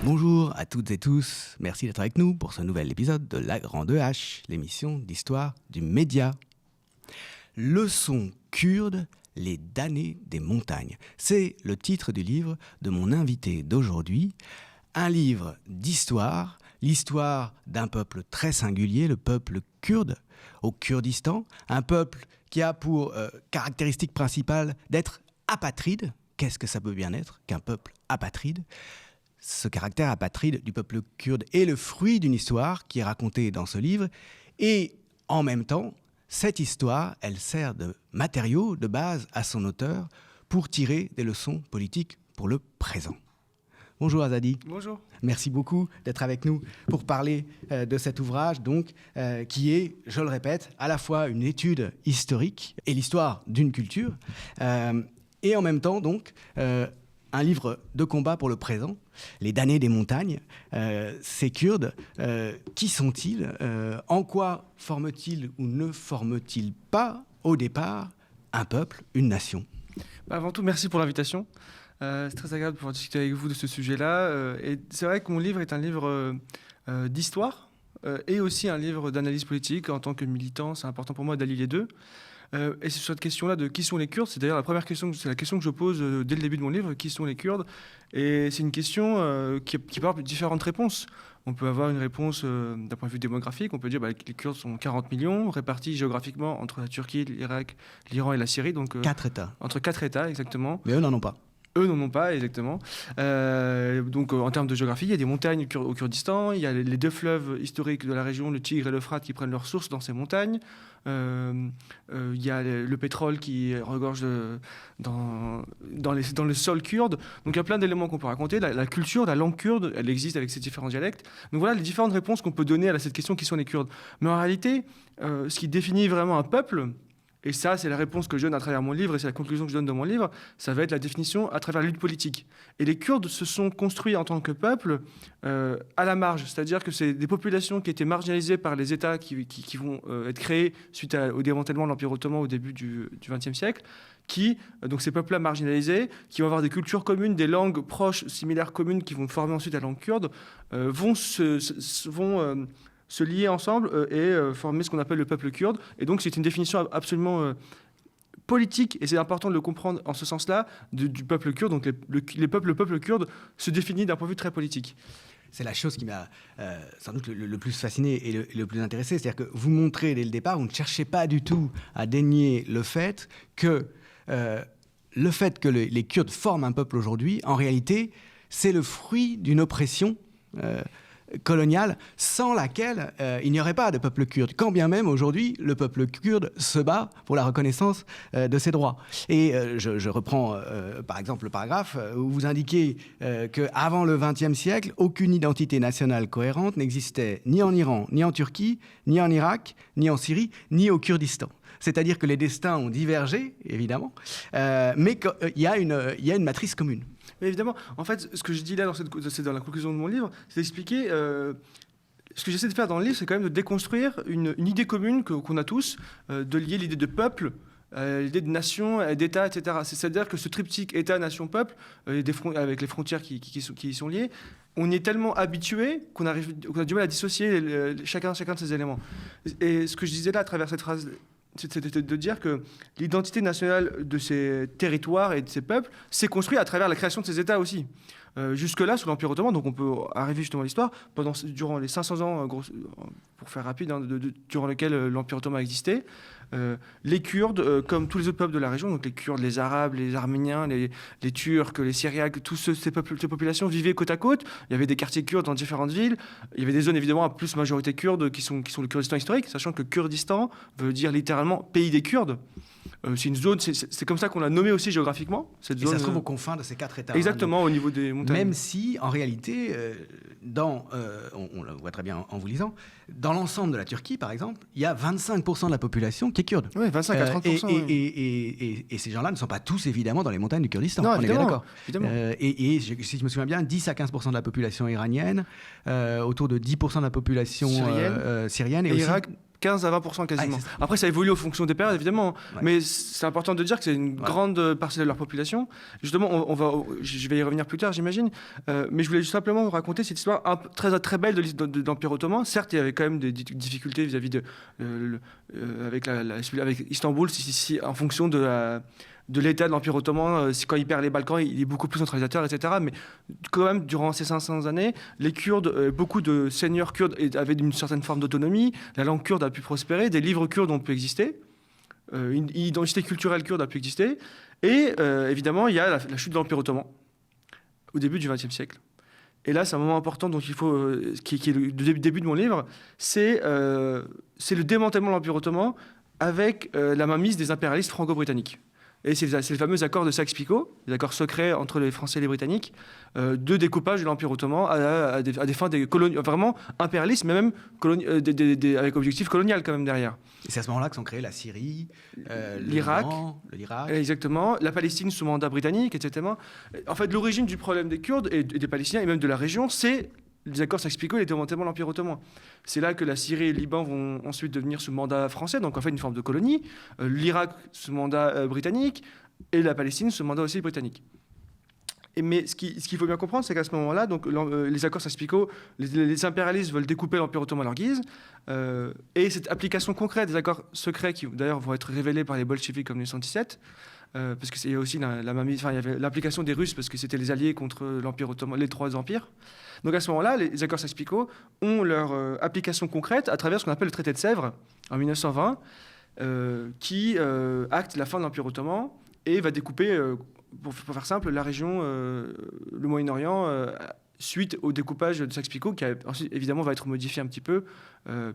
Bonjour à toutes et tous, merci d'être avec nous pour ce nouvel épisode de La Grande Hache, l'émission d'histoire du média. Leçon kurde, les damnés des montagnes. C'est le titre du livre de mon invité d'aujourd'hui, un livre d'histoire, l'histoire d'un peuple très singulier, le peuple kurde, au Kurdistan, un peuple qui a pour caractéristique principale d'être apatride. Qu'est-ce que ça peut bien être qu'un peuple apatride ? Ce caractère apatride du peuple kurde est le fruit d'une histoire qui est racontée dans ce livre. Et en même temps, cette histoire, elle sert de matériau, de base à son auteur pour tirer des leçons politiques pour le présent. Bonjour Azadi. Bonjour. Merci beaucoup d'être avec nous pour parler de cet ouvrage donc, qui est, je le répète, à la fois une étude historique et l'histoire d'une culture et en même temps donc un livre de combat pour le présent, Les damnés des montagnes. Ces Kurdes, qui sont-ils ? En quoi forment-ils ou ne forment-ils pas, au départ, un peuple, une nation ? Avant tout, merci pour l'invitation. C'est très agréable de pouvoir discuter avec vous de ce sujet-là. Et c'est vrai que mon livre est un livre d'histoire et aussi un livre d'analyse politique. En tant que militant, c'est important pour moi d'allier les deux. Et c'est sur cette question-là de qui sont les Kurdes, c'est d'ailleurs la première question, c'est la question que je pose dès le début de mon livre, qui sont les Kurdes ? Et c'est une question qui peut avoir différentes réponses. On peut avoir une réponse d'un point de vue démographique, on peut dire que les Kurdes sont 40 millions, répartis géographiquement entre la Turquie, l'Irak, l'Iran et la Syrie. Donc, 4 États. Entre 4 États, exactement. Mais eux n'en ont pas. Eux n'en ont pas, exactement. Donc, en termes de géographie, il y a des montagnes au Kurdistan, il y a les deux fleuves historiques de la région, le Tigre et l'Euphrate, qui prennent leur source dans ces montagnes. Il y a le pétrole qui regorge dans le sol kurde. Donc, il y a plein d'éléments qu'on peut raconter. La culture, la langue kurde, elle existe avec ses différents dialectes. Donc, voilà les différentes réponses qu'on peut donner à cette question qui sont les Kurdes. Mais en réalité, ce qui définit vraiment un peuple, et ça, c'est la réponse que je donne à travers mon livre, et c'est la conclusion que je donne dans mon livre, ça va être la définition à travers la lutte politique. Et les Kurdes se sont construits en tant que peuple à la marge, c'est-à-dire que c'est des populations qui étaient marginalisées par les États qui vont être créés suite au démantèlement de l'Empire ottoman au début du XXe siècle, donc ces peuples-là marginalisés, qui vont avoir des cultures communes, des langues proches, similaires, communes, qui vont former ensuite la langue kurde, vont se lier ensemble et former ce qu'on appelle le peuple kurde. Et donc, c'est une définition absolument politique, et c'est important de le comprendre en ce sens-là, du peuple kurde. Donc, le peuple kurde se définit d'un point de vue très politique. C'est la chose qui m'a sans doute le plus fasciné et le plus intéressé. C'est-à-dire que vous montrez dès le départ, vous ne cherchez pas du tout à dénier le fait que les Kurdes forment un peuple aujourd'hui, en réalité, c'est le fruit d'une oppression coloniale sans laquelle il n'y aurait pas de peuple kurde, quand bien même aujourd'hui le peuple kurde se bat pour la reconnaissance de ses droits. Et je reprends par exemple le paragraphe où vous indiquez qu'avant le XXe siècle, aucune identité nationale cohérente n'existait ni en Iran, ni en Turquie, ni en Irak, ni en Syrie, ni au Kurdistan. C'est-à-dire que les destins ont divergé, évidemment, mais qu'il y a une matrice commune. Mais évidemment, en fait, ce que je dis là, c'est dans la conclusion de mon livre, c'est d'expliquer... ce que j'essaie de faire dans le livre, c'est quand même de déconstruire une idée commune qu'on a tous, de lier l'idée de peuple, l'idée de nation, d'État, etc. C'est-à-dire que ce triptyque État-nation-peuple, avec les frontières qui y sont liées, on est tellement habitué qu'on a du mal à dissocier chacun de ces éléments. Et ce que je disais là, à travers cette phrase... c'est de dire que l'identité nationale de ces territoires et de ces peuples s'est construite à travers la création de ces États aussi. Jusque-là, sous l'Empire ottoman, donc on peut arriver justement à l'histoire, durant les 500 ans, pour faire rapide, durant lesquels l'Empire ottoman existait, les Kurdes, comme tous les autres peuples de la région, donc les Kurdes, les Arabes, les Arméniens, les Turcs, les Syriaques, toutes ces populations vivaient côte à côte. Il y avait des quartiers kurdes dans différentes villes. Il y avait des zones évidemment à plus majorité kurde qui sont le Kurdistan historique, sachant que Kurdistan veut dire littéralement pays des Kurdes. C'est une zone, c'est comme ça qu'on l'a nommé aussi géographiquement. Cette zone, ça se trouve aux confins de ces 4 États. Exactement, au niveau des montagnes. Même si, en réalité, on le voit très bien en vous lisant, dans l'ensemble de la Turquie, par exemple, il y a 25% de la population qui est kurde. Oui, 25 à 30%. Et ces gens-là ne sont pas tous, évidemment, dans les montagnes du Kurdistan. Non, on est bien d'accord. Et si je me souviens bien, 10 à 15% de la population iranienne, autour de 10% de la population syrienne. Et aussi, Irak, 15 à 20% quasiment. Après, ça évolue en fonction des périodes, évidemment. Ouais. Mais c'est important de dire que c'est une grande partie de leur population. Justement, je vais y revenir plus tard, j'imagine. Mais je voulais simplement vous raconter cette histoire très, très belle de l'Empire ottoman. Certes, il y avait quand même des difficultés vis-à-vis avec Istanbul, en fonction de l'état de l'Empire ottoman. Quand il perd les Balkans, il est beaucoup plus centralisateur, etc. Mais quand même, durant ces 500 années, les Kurdes, beaucoup de seigneurs kurdes avaient une certaine forme d'autonomie. La langue kurde a pu prospérer, des livres kurdes ont pu exister, une identité culturelle kurde a pu exister. Et évidemment, il y a la chute de l'Empire ottoman au début du XXe siècle. Et là, c'est un moment important dont il faut, qui est le début de mon livre, c'est le démantèlement de l'Empire ottoman avec la mainmise des impérialistes franco-britanniques. Et c'est les fameux accords de Sykes-Picot, les accords secrets entre les Français et les Britanniques, de découpage de l'Empire ottoman à des fins vraiment impérialistes, mais même avec objectif colonial quand même derrière. Et c'est à ce moment-là que sont créés la Syrie, l'Irak, l'Irak. Exactement, la Palestine sous mandat britannique, etc. En fait, l'origine du problème des Kurdes et des Palestiniens, et même de la région, c'est les accords Sykes-Picot et le démantèlement de l'Empire ottoman. C'est là que la Syrie et le Liban vont ensuite devenir sous mandat français, donc en fait une forme de colonie, l'Irak sous mandat britannique, et la Palestine sous mandat aussi britannique. Mais ce qu'il faut bien comprendre, c'est qu'à ce moment-là, donc, les accords Sykes-Picot, les impérialistes veulent découper l'Empire ottoman à leur guise, et cette application concrète des accords secrets, qui d'ailleurs vont être révélés par les bolcheviks comme les 117, parce qu'il y a aussi il y avait l'implication des Russes, parce que c'était les alliés contre l'Empire ottoman, les trois empires. Donc à ce moment-là, les accords Sykes-Picot ont leur application concrète à travers ce qu'on appelle le traité de Sèvres, en 1920, qui acte la fin de l'Empire ottoman et va découper, pour faire simple, la région, le Moyen-Orient, suite au découpage de Sykes-Picot, qui ensuite, évidemment, va être modifié un petit peu,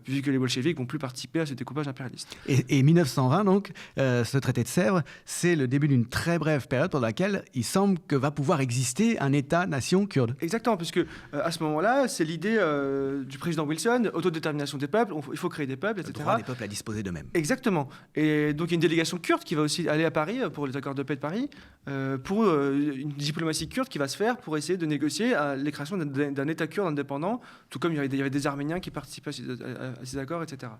puisque les bolcheviks vont plus participer à ce découpage impérialiste. Et 1920, donc, ce traité de Sèvres, c'est le début d'une très brève période pendant laquelle il semble que va pouvoir exister un État-nation kurde. Exactement, puisque à ce moment-là, c'est l'idée du président Wilson, autodétermination des peuples, il faut créer des peuples, etc. Le droit des peuples à disposer d'eux-mêmes. Exactement. Et donc, il y a une délégation kurde qui va aussi aller à Paris, pour les accords de paix de Paris, pour une diplomatie kurde qui va se faire pour essayer de négocier les création d'un État kurde indépendant, tout comme il y avait des Arméniens qui participaient à ces accords, etc.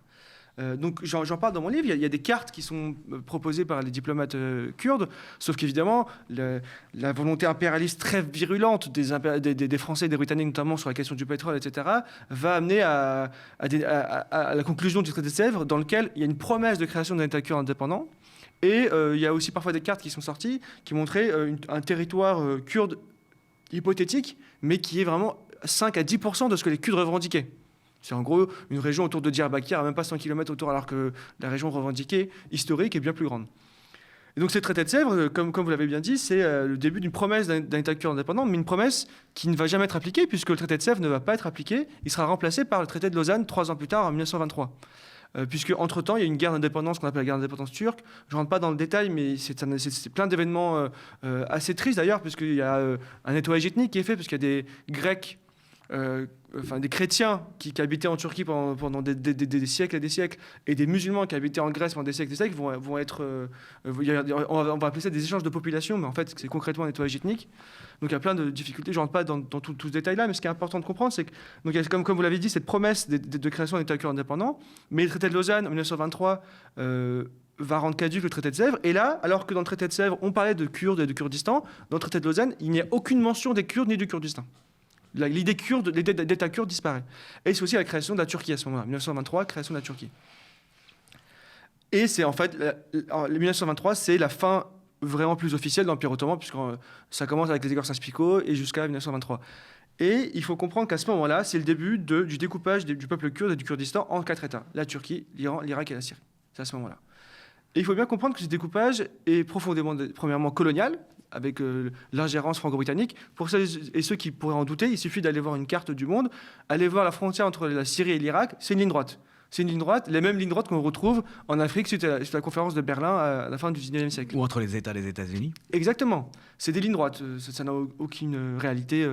Donc j'en parle dans mon livre, il y a des cartes qui sont proposées par les diplomates kurdes, sauf qu'évidemment, la volonté impérialiste très virulente des Français et des Britanniques, notamment sur la question du pétrole, etc., va amener à la conclusion du traité de Sèvres, dans lequel il y a une promesse de création d'un État kurde indépendant, et il y a aussi parfois des cartes qui sont sorties, qui montraient un territoire kurde hypothétique, mais qui est vraiment 5 à 10% de ce que les Kurdes revendiquaient. C'est en gros une région autour de Diyarbakir, à même pas 100 km autour, alors que la région revendiquée, historique, est bien plus grande. Et donc, ce traité de Sèvres, comme vous l'avez bien dit, c'est le début d'une promesse d'un État kurde indépendant, mais une promesse qui ne va jamais être appliquée, puisque le traité de Sèvres ne va pas être appliqué. Il sera remplacé par le traité de Lausanne 3 ans plus tard, en 1923. Puisque entre-temps, il y a une guerre d'indépendance qu'on appelle la guerre d'indépendance turque. Je ne rentre pas dans le détail, mais c'est plein d'événements assez tristes d'ailleurs, puisqu'il y a un nettoyage ethnique qui est fait, puisqu'il y a des Grecs, des chrétiens qui habitaient en Turquie pendant des siècles et des siècles, et des musulmans qui habitaient en Grèce pendant des siècles et des siècles vont être... on va appeler ça des échanges de population, mais en fait, c'est concrètement un nettoyage ethnique. Donc il y a plein de difficultés. Je ne rentre pas dans tout ce détail-là, mais ce qui est important de comprendre, c'est que, donc, il y a, comme vous l'avez dit, cette promesse de création d'un État kurde indépendant, mais le traité de Lausanne, en 1923, va rendre caduque le traité de Sèvres. Et là, alors que dans le traité de Sèvres, on parlait de Kurdes et de Kurdistan, dans le traité de Lausanne, il n'y a aucune mention des Kurdes ni du Kurdistan. L'idée d'État kurde disparaît. Et c'est aussi la création de la Turquie à ce moment-là. 1923, création de la Turquie. Et c'est en fait, 1923, c'est la fin vraiment plus officielle de l'Empire ottoman, puisque ça commence avec les accords Sykes-Picot et jusqu'à 1923. Et il faut comprendre qu'à ce moment-là, c'est le début du découpage du peuple kurde et du Kurdistan en 4 États. La Turquie, l'Iran, l'Irak et la Syrie. C'est à ce moment-là. Et il faut bien comprendre que ce découpage est profondément, premièrement, colonial, avec l'ingérence franco-britannique. Pour ceux et ceux qui pourraient en douter, il suffit d'aller voir une carte du monde, aller voir la frontière entre la Syrie et l'Irak, c'est une ligne droite. C'est une ligne droite, les mêmes lignes droites qu'on retrouve en Afrique suite à la conférence de Berlin à la fin du 19e siècle. Ou entre les États des États-Unis. Exactement. C'est des lignes droites. Ça n'a aucune réalité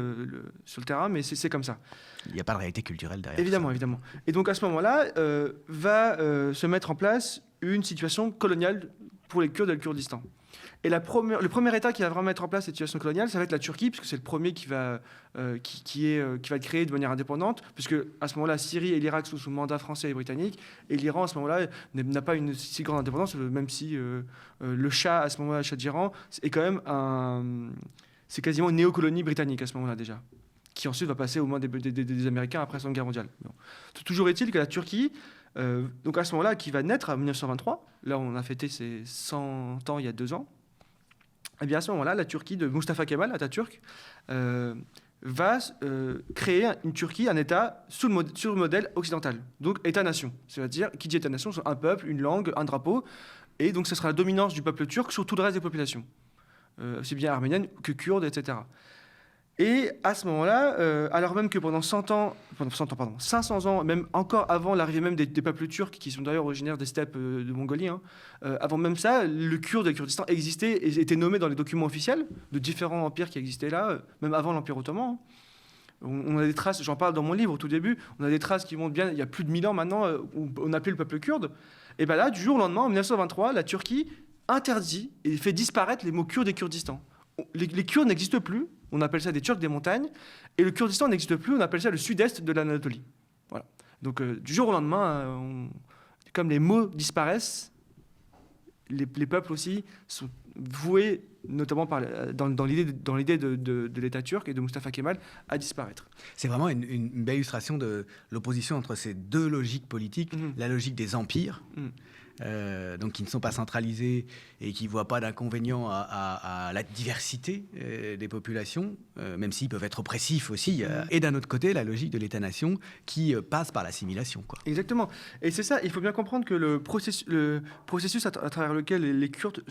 sur le terrain, mais c'est comme ça. Il n'y a pas de réalité culturelle derrière. Évidemment, ça. évidemment. Et donc à ce moment-là, va se mettre en place une situation coloniale pour les Kurdes et le Kurdistan. Et le premier État qui va vraiment mettre en place cette situation coloniale, ça va être la Turquie, puisque c'est le premier qui va être créé de manière indépendante, puisque à ce moment-là, la Syrie et l'Irak sont sous mandat français et britannique, et l'Iran, à ce moment-là, n'a pas une si grande indépendance, même si le Shah, à ce moment-là, le Shah d'Iran, est quand même c'est quasiment une néocolonie britannique à ce moment-là déjà, qui ensuite va passer aux mains des Américains après la Seconde Guerre mondiale. Bon. Toujours est-il que la Turquie, donc à ce moment-là, qui va naître en 1923, là on a fêté ses 100 ans il y a 2 ans, et bien à ce moment-là, la Turquie de Mustafa Kemal Atatürk va créer une Turquie, un État sur le modèle occidental, donc État-nation. C'est-à-dire, qui dit État-nation, c'est un peuple, une langue, un drapeau, et donc ce sera la dominance du peuple turc sur tout le reste des populations, aussi bien arméniennes que kurdes, etc. Et à ce moment-là, alors même que pendant 500 ans, même encore avant l'arrivée même des peuples turcs, qui sont d'ailleurs originaires des steppes de Mongolie, hein, avant même ça, le Kurde et le Kurdistan existaient et étaient nommés dans les documents officiels de différents empires qui existaient là, même avant l'Empire ottoman. On a des traces, j'en parle dans mon livre au tout début, on a des traces qui montrent bien, il y a plus de 1000 ans maintenant, où on appelait le peuple kurde. Et bien là, du jour au lendemain, en 1923, la Turquie interdit et fait disparaître les mots Kurde et Kurdistan. Les Kurdes n'existent plus, on appelle ça des Turcs des montagnes, et le Kurdistan n'existe plus, on appelle ça le sud-est de l'Anatolie. Voilà. Donc du jour au lendemain, comme les mots disparaissent, les peuples aussi sont voués, notamment dans l'idée de l'État turc et de Mustafa Kemal, à disparaître. C'est vraiment une belle illustration de l'opposition entre ces deux logiques politiques, la logique des empires, donc qui ne sont pas centralisés et qui ne voient pas d'inconvénient à la diversité des populations, même s'ils peuvent être oppressifs aussi, et d'un autre côté, la logique de l'État-nation qui passe par l'assimilation, quoi. Exactement. Et c'est ça, il faut bien comprendre que le processus à travers lequel les Kurdes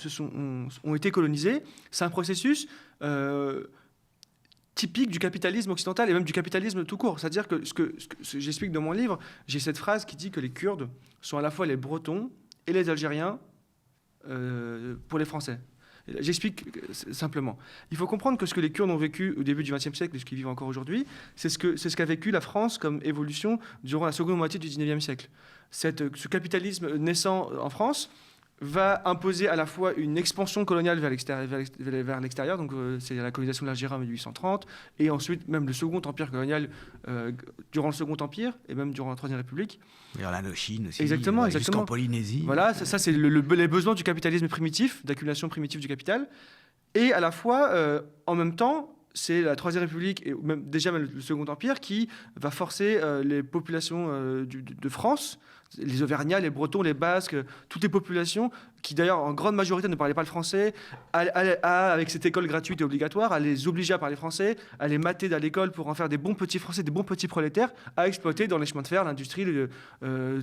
ont été colonisés, c'est un processus typique du capitalisme occidental et même du capitalisme tout court. C'est-à-dire que ce que j'explique dans mon livre, j'ai cette phrase qui dit que les Kurdes sont à la fois les Bretons et les Algériens pour les Français. J'explique simplement. Il faut comprendre que ce que les Kurdes ont vécu au début du XXe siècle et ce qu'ils vivent encore aujourd'hui, c'est ce qu'a vécu la France comme évolution durant la seconde moitié du XIXe siècle. Ce capitalisme naissant en France va imposer à la fois une expansion coloniale vers l'extérieur, donc c'est la colonisation de l'Algérie en 1830, et ensuite même le second empire colonial durant le Second Empire, et même durant la Troisième République. Vers l'Indochine aussi, exactement. Jusqu'en Polynésie. Voilà, ça c'est les besoins du capitalisme primitif, d'accumulation primitive du capital, et à la fois, en même temps, c'est la Troisième République et même le Second Empire qui va forcer les populations de France, les Auvergnats, les Bretons, les Basques, toutes les populations qui d'ailleurs en grande majorité ne parlaient pas le français, avec cette école gratuite et obligatoire, à les obliger à parler français, à les mater à l'école pour en faire des bons petits Français, des bons petits prolétaires, à exploiter dans les chemins de fer, l'industrie, dans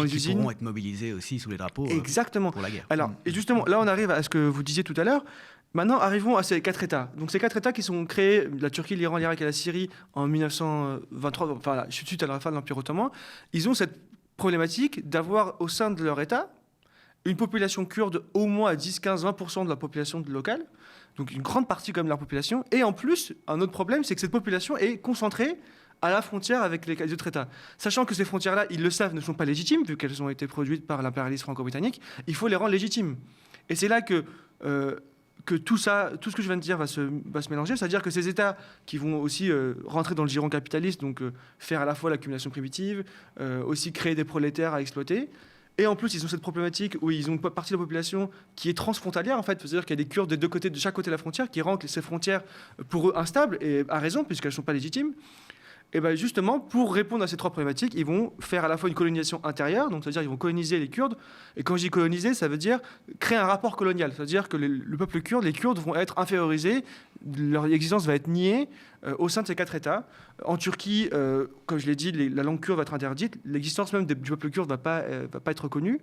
les usines. Qui pourront être mobilisés aussi sous les drapeaux. Exactement. Pour la guerre. Alors, et justement, là on arrive à ce que vous disiez tout à l'heure. Maintenant, arrivons à ces 4 États. Donc, ces 4 États qui sont créés, la Turquie, l'Iran, l'Irak et la Syrie, en 1923, enfin, suite à la fin de l'Empire ottoman, ils ont cette problématique d'avoir au sein de leur État une population kurde au moins à 10, 15, 20% de la population locale, donc une grande partie comme de leur population. Et en plus, un autre problème, c'est que cette population est concentrée à la frontière avec les autres États. Sachant que ces frontières-là, ils le savent, ne sont pas légitimes, vu qu'elles ont été produites par l'impérialisme franco-britannique, il faut les rendre légitimes. Et c'est là que tout ce que je viens de dire va se mélanger, c'est-à-dire que ces États qui vont aussi rentrer dans le giron capitaliste, donc faire à la fois l'accumulation primitive, aussi créer des prolétaires à exploiter, et en plus ils ont cette problématique où ils ont une partie de la population qui est transfrontalière en fait, c'est-à-dire qu'il y a des Kurdes des deux côtés, de chaque côté de la frontière, qui rendent ces frontières pour eux instables, et à raison, puisqu'elles ne sont pas légitimes. Et bien justement, pour répondre à ces 3 problématiques, ils vont faire à la fois une colonisation intérieure, donc c'est-à-dire ils vont coloniser les Kurdes, et quand je dis coloniser, ça veut dire créer un rapport colonial, c'est-à-dire que le peuple kurde, les Kurdes vont être infériorisés, leur existence va être niée au sein de ces 4 États. En Turquie, comme je l'ai dit, la langue kurde va être interdite, l'existence même du peuple kurde va pas être reconnue.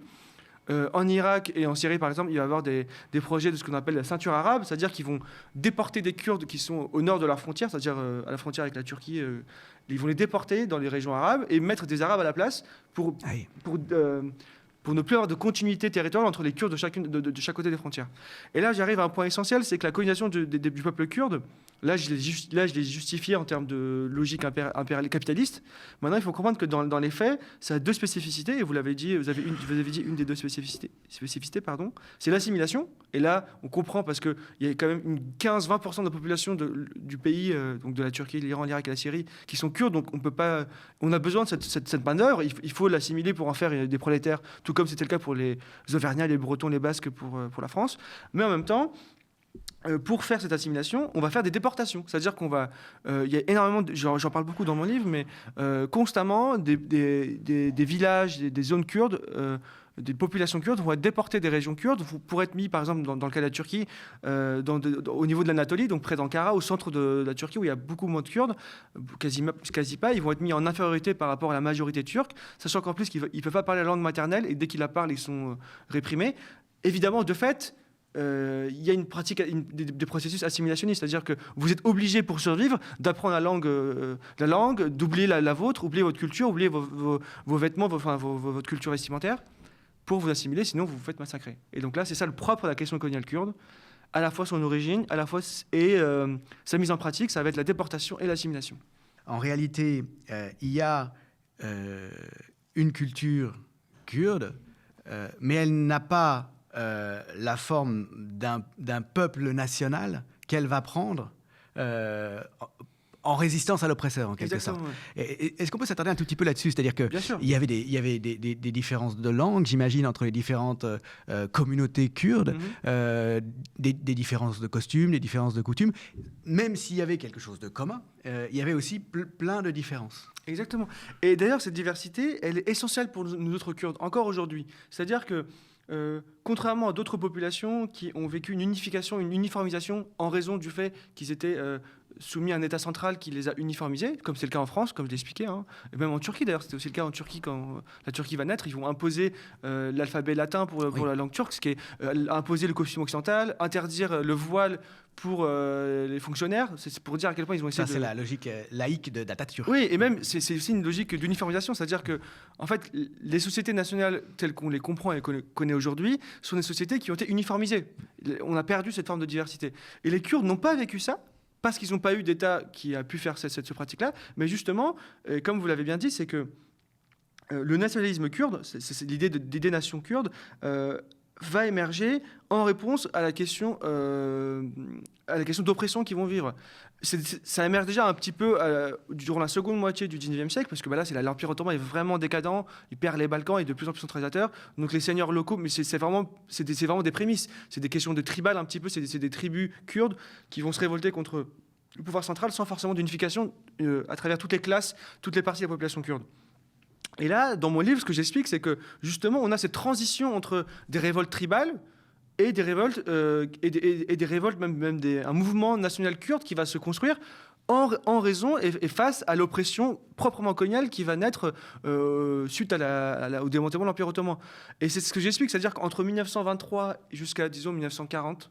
En Irak et en Syrie, par exemple, il va y avoir des projets de ce qu'on appelle la ceinture arabe, c'est-à-dire qu'ils vont déporter des Kurdes qui sont au nord de leur frontière, c'est-à-dire à la frontière avec la Turquie. Ils vont les déporter dans les régions arabes et mettre des Arabes à la place pour ne plus avoir de continuité territoriale entre les Kurdes de chaque côté des frontières. Et là, j'arrive à un point essentiel, c'est que la colonisation du peuple kurde Là, je l'ai justifié en termes de logique impériale capitaliste. Maintenant, il faut comprendre que dans les faits, ça a deux spécificités. Et vous l'avez dit, vous avez dit une des deux spécificités, pardon. C'est l'assimilation. Et là, on comprend parce qu'il y a quand même 15-20% de la population du pays, donc de la Turquie, l'Iran, l'Irak et la Syrie, qui sont kurdes. Donc on a besoin de cette main-d'œuvre. Il faut l'assimiler pour en faire des prolétaires, tout comme c'était le cas pour les Auvergnats, les Bretons, les Basques pour la France. Mais en même temps, pour faire cette assimilation, on va faire des déportations. C'est-à-dire qu'il y a énormément, j'en parle beaucoup dans mon livre, mais constamment, des villages, des zones kurdes, des populations kurdes vont être déportées des régions kurdes pour être mis, par exemple, dans le cas de la Turquie, au niveau de l'Anatolie, donc près d'Ankara, au centre de la Turquie, où il y a beaucoup moins de Kurdes, quasi pas. Ils vont être mis en infériorité par rapport à la majorité turque, sachant qu'en plus, ils ne peuvent pas parler la langue maternelle, et dès qu'ils la parlent, ils sont réprimés. Évidemment, de fait, il y a une pratique, des processus assimilationnistes, c'est-à-dire que vous êtes obligé pour survivre d'apprendre la langue, d'oublier la vôtre, oublier votre culture, oublier vos vêtements, votre culture vestimentaire, pour vous assimiler, sinon vous vous faites massacrer. Et donc là, c'est ça le propre de la question coloniale kurde, à la fois son origine, à la fois sa mise en pratique, ça va être la déportation et l'assimilation. En réalité, il y a une culture kurde, mais elle n'a pas la forme d'un peuple national qu'elle va prendre en résistance à l'oppresseur, en quelque sorte. Ouais. Est-ce qu'on peut s'attarder un tout petit peu là-dessus? C'est-à-dire qu'il y avait des différences de langue, j'imagine, entre les différentes communautés kurdes, des différences de costumes, des différences de coutumes. Même s'il y avait quelque chose de commun, il y avait aussi plein de différences. Exactement. Et d'ailleurs, cette diversité, elle est essentielle pour nous autres Kurdes, encore aujourd'hui. C'est-à-dire que contrairement à d'autres populations qui ont vécu une unification, une uniformisation en raison du fait qu'ils étaient soumis à un État central qui les a uniformisés, comme c'est le cas en France, comme je l'ai expliqué, et même en Turquie d'ailleurs, c'était aussi le cas en Turquie quand la Turquie va naître, ils vont imposer l'alphabet latin pour la langue turque, ce qui est imposer le costume occidental, interdire le voile pour les fonctionnaires, c'est pour dire à quel point ils ont essayé c'est la logique laïque d'Atatürk. Oui, et même c'est aussi une logique d'uniformisation, c'est-à-dire que en fait, les sociétés nationales telles qu'on les comprend et qu'on connaît aujourd'hui sont des sociétés qui ont été uniformisées. On a perdu cette forme de diversité. Et les Kurdes n'ont pas vécu ça, parce qu'ils n'ont pas eu d'État qui a pu faire cette pratique-là, mais justement, comme vous l'avez bien dit, c'est que le nationalisme kurde, c'est l'idée d'idée nation kurde, va émerger en réponse à la question d'oppression qu'ils vont vivre. Ça émerge déjà un petit peu durant la seconde moitié du 19e siècle, parce que là, l'Empire ottoman est vraiment décadent, il perd les Balkans, il est de plus en plus centralisateur, donc les seigneurs locaux, mais c'est vraiment des prémices, c'est des questions de tribal un petit peu, c'est des tribus kurdes qui vont se révolter contre le pouvoir central sans forcément d'unification à travers toutes les classes, toutes les parties de la population kurde. Et là, dans mon livre, ce que j'explique, c'est que justement, on a cette transition entre des révoltes tribales et des révoltes, un mouvement national kurde qui va se construire en raison et face à l'oppression proprement coloniale qui va naître suite au démantèlement de l'Empire ottoman. Et c'est ce que j'explique, c'est-à-dire qu'entre 1923 jusqu'à, disons, 1940,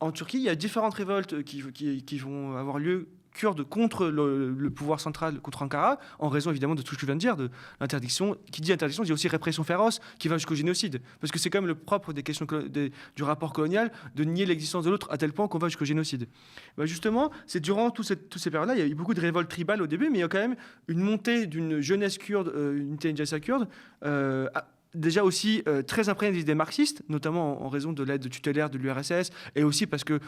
en Turquie, il y a différentes révoltes qui vont avoir lieu kurdes contre le pouvoir central, contre Ankara, en raison évidemment de tout ce que je viens de dire, de l'interdiction. Qui dit interdiction dit aussi répression féroce, qui va jusqu'au génocide. Parce que c'est quand même le propre des questions du rapport colonial de nier l'existence de l'autre à tel point qu'on va jusqu'au génocide. Justement, c'est durant toutes ces périodes-là, il y a eu beaucoup de révoltes tribales au début, mais il y a quand même une montée d'une jeunesse kurde, une intelligentsia kurde, déjà aussi très imprégnée des idées marxistes, notamment en raison de l'aide tutélaire de l'URSS, et aussi parce que,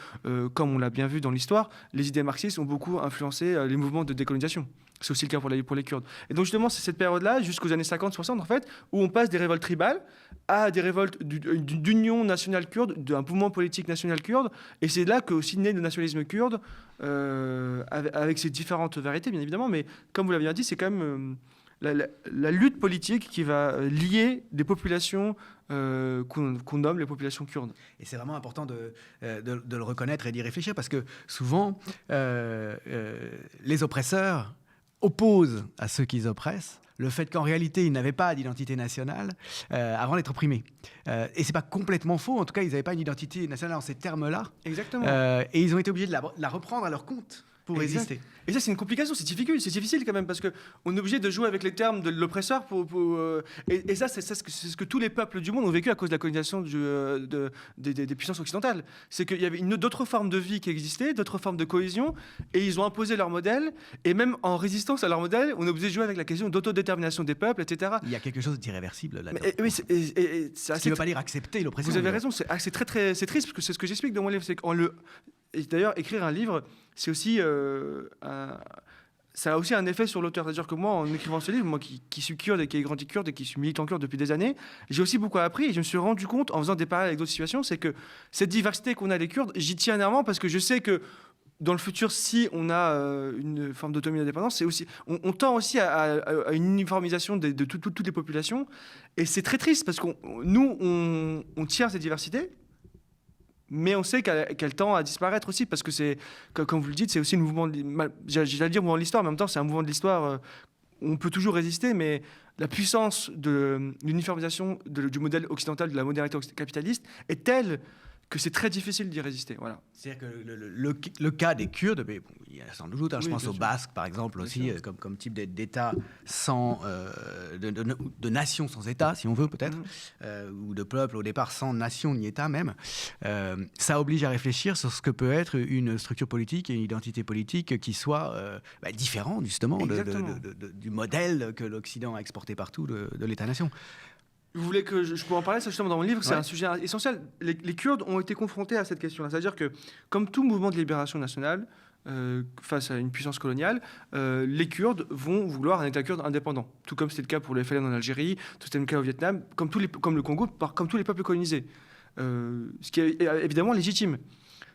comme on l'a bien vu dans l'histoire, les idées marxistes ont beaucoup influencé les mouvements de décolonisation. C'est aussi le cas pour les Kurdes. Et donc justement, c'est cette période-là, jusqu'aux années 50-60, en fait, où on passe des révoltes tribales à des révoltes d'union nationale kurde, d'un mouvement politique national kurde, et c'est là qu'aussi naît le nationalisme kurde, avec ses différentes variétés, bien évidemment, mais comme vous l'avez bien dit, c'est quand même... La lutte politique qui va lier des populations qu'on nomme les populations kurdes. Et c'est vraiment important de le reconnaître et d'y réfléchir, parce que souvent, les oppresseurs opposent à ceux qu'ils oppressent le fait qu'en réalité, ils n'avaient pas d'identité nationale avant d'être opprimés. Et c'est pas complètement faux. En tout cas, ils n'avaient pas une identité nationale en ces termes-là. Exactement. Et ils ont été obligés de la reprendre à leur compte. pour résister. Et ça, c'est une complication, c'est difficile quand même, parce qu'on est obligé de jouer avec les termes de l'oppresseur. Et ça, c'est ce que tous les peuples du monde ont vécu à cause de la colonisation des puissances occidentales. C'est qu'il y avait d'autres formes de vie qui existaient, d'autres formes de cohésion, et ils ont imposé leur modèle. Et même en résistance à leur modèle, on est obligé de jouer avec la question d'autodétermination des peuples, etc. Il y a quelque chose d'irréversible là-dedans. Oui, ce qui ne veut pas dire accepter l'oppression. Vous avez raison, c'est triste, parce que c'est ce que j'explique dans mon livre. C'est et d'ailleurs, écrire un livre, c'est aussi, ça a aussi un effet sur l'auteur. C'est-à-dire que moi, en écrivant ce livre, moi qui suis kurde et qui ai grandi kurde et qui suis militant kurde depuis des années, j'ai aussi beaucoup appris et je me suis rendu compte, en faisant des parallèles avec d'autres situations, c'est que cette diversité qu'on a les Kurdes, j'y tiens énormément parce que je sais que dans le futur, si on a une forme d'autonomie et d'indépendance, c'est aussi, on tend aussi à une uniformisation de toutes les populations. Et c'est très triste parce que nous, on tient cette diversité, mais on sait qu'elle tend à disparaître aussi, parce que c'est, comme vous le dites, c'est aussi un mouvement, j'allais dire mouvement de l'histoire, mais en même temps, c'est un mouvement de l'histoire, on peut toujours résister, mais la puissance de l'uniformisation du modèle occidental, de la modernité capitaliste, est telle que c'est très difficile d'y résister. Voilà. C'est-à-dire que le cas des Kurdes, mais bon, il y a sans doute, je pense aux Basques par exemple aussi, comme type d'État sans de nation sans État, si on veut peut-être, ou de peuple au départ sans nation ni État même. Ça oblige à réfléchir sur ce que peut être une structure politique et une identité politique qui soit différente justement du modèle que l'Occident a exporté partout de l'État-nation. Vous voulez que je peux en parler, ça justement dans mon livre, c'est un sujet essentiel. Les Kurdes ont été confrontés à cette question-là. C'est-à-dire que, comme tout mouvement de libération nationale, face à une puissance coloniale, les Kurdes vont vouloir un État kurde indépendant. Tout comme c'était le cas pour les FLN en Algérie, tout c'était le cas au Vietnam, comme le Congo, comme tous les peuples colonisés. Ce qui est évidemment légitime.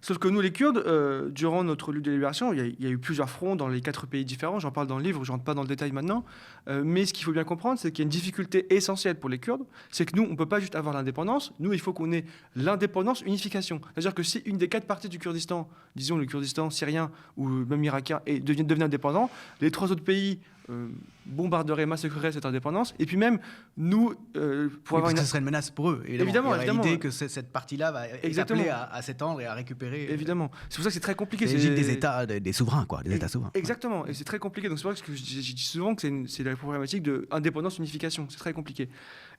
Sauf que nous, les Kurdes, durant notre lutte de libération, il y a eu plusieurs fronts dans les 4 pays différents. J'en parle dans le livre, je ne rentre pas dans le détail maintenant. Mais ce qu'il faut bien comprendre, c'est qu'il y a une difficulté essentielle pour les Kurdes. C'est que nous, on ne peut pas juste avoir l'indépendance. Nous, il faut qu'on ait l'indépendance, unification. C'est-à-dire que si une des 4 parties du Kurdistan, disons le Kurdistan syrien ou même irakien, devenait indépendant, les 3 autres pays bombarderaient, massacreraient cette indépendance. Et puis même, nous, pour avoir ce serait une menace pour eux. Évidemment. L'idée que cette partie-là va être appelée à s'étendre et à récupérer. Évidemment. C'est pour ça que c'est très compliqué. C'est des États, des souverains, quoi, des États souverains. Exactement. Et c'est très compliqué. Donc c'est pour ça que je dis souvent que c'est la problématique de indépendance, unification. C'est très compliqué.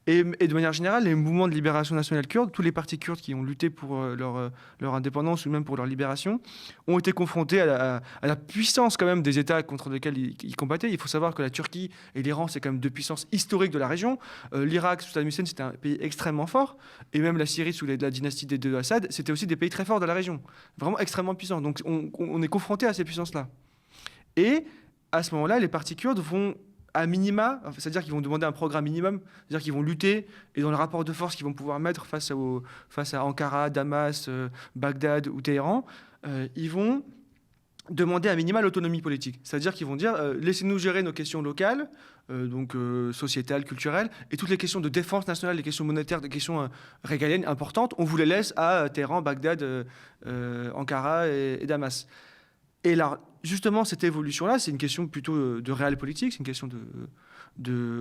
Et de manière générale, les mouvements de libération nationale kurde, tous les partis kurdes qui ont lutté pour leur indépendance ou même pour leur libération, ont été confrontés à la puissance quand même des États contre lesquels ils combattaient. Il faut savoir que la Turquie et l'Iran, c'est quand même 2 puissances historiques de la région. L'Irak, sous Saddam Hussein, c'était un pays extrêmement fort. Et même la Syrie, sous la dynastie des 2 Assad, c'était aussi des pays très forts de la région. Vraiment extrêmement puissants. Donc on est confronté à ces puissances-là. Et à ce moment-là, les partis kurdes vont à minima, c'est-à-dire qu'ils vont demander un programme minimum, c'est-à-dire qu'ils vont lutter, et dans le rapport de force qu'ils vont pouvoir mettre face à Ankara, Damas, Bagdad ou Téhéran, ils vont demander à minima l'autonomie politique. C'est-à-dire qu'ils vont dire laissez-nous gérer nos questions locales, donc sociétales, culturelles, et toutes les questions de défense nationale, les questions monétaires, les questions régaliennes importantes, on vous les laisse à Téhéran, Bagdad, Ankara et Damas. Et là, justement, cette évolution-là, c'est une question plutôt de réel politique, c'est une question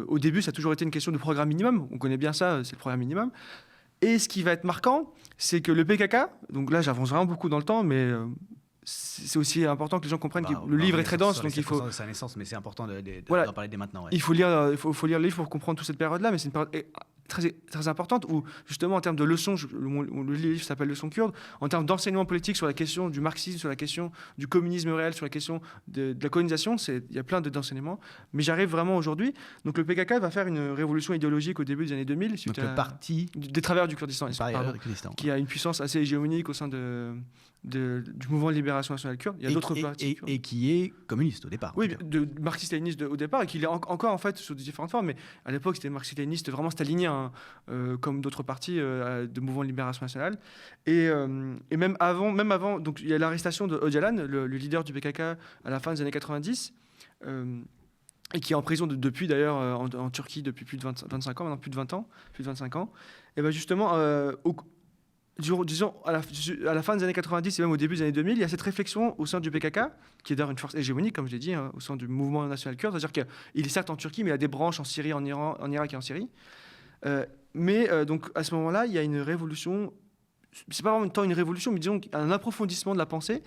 au début, ça a toujours été une question de programme minimum, on connaît bien ça, c'est le programme minimum. Et ce qui va être marquant, c'est que le PKK, donc là j'avance vraiment beaucoup dans le temps, mais c'est aussi important que les gens comprennent que le livre est très dense, donc il faut... sa naissance, mais c'est important d'en parler dès maintenant. Ouais. Il faut lire le livre pour comprendre toute cette période-là, mais c'est une période très, très importante où, justement, en termes de leçons, le livre s'appelle Leçons kurdes, en termes d'enseignement politique sur la question du marxisme, sur la question du communisme réel, sur la question de la colonisation, il y a plein d'enseignements, mais j'arrive vraiment aujourd'hui. Donc le PKK va faire une révolution idéologique au début des années 2000, suite donc le parti des travailleurs du Kurdistan, qui a une puissance assez hégémonique au sein du mouvement de libération nationale kurde. Il y a d'autres partis kurdes. Et qui est communiste au départ. Oui, marxiste-léniniste au départ, et qui est encore en fait sous différentes formes, mais à l'époque c'était marxiste-léniniste vraiment stalinien, comme d'autres partis de mouvement de libération nationale. Et même avant, donc il y a l'arrestation de Öcalan, le leader du PKK à la fin des années 90, et qui est en prison depuis d'ailleurs en Turquie depuis plus de 25 ans, maintenant plus de 20 ans, plus de 25 ans. Et bien justement, disons, à la fin des années 90 et même au début des années 2000, il y a cette réflexion au sein du PKK, qui est d'ailleurs une force hégémonique, comme je l'ai dit, au sein du mouvement national kurde, c'est-à-dire qu'il est certes en Turquie, mais il y a des branches en Syrie, en Iran, en Irak et en Syrie. Donc à ce moment-là, il y a une révolution, c'est pas vraiment tant une révolution, mais disons un approfondissement de la pensée.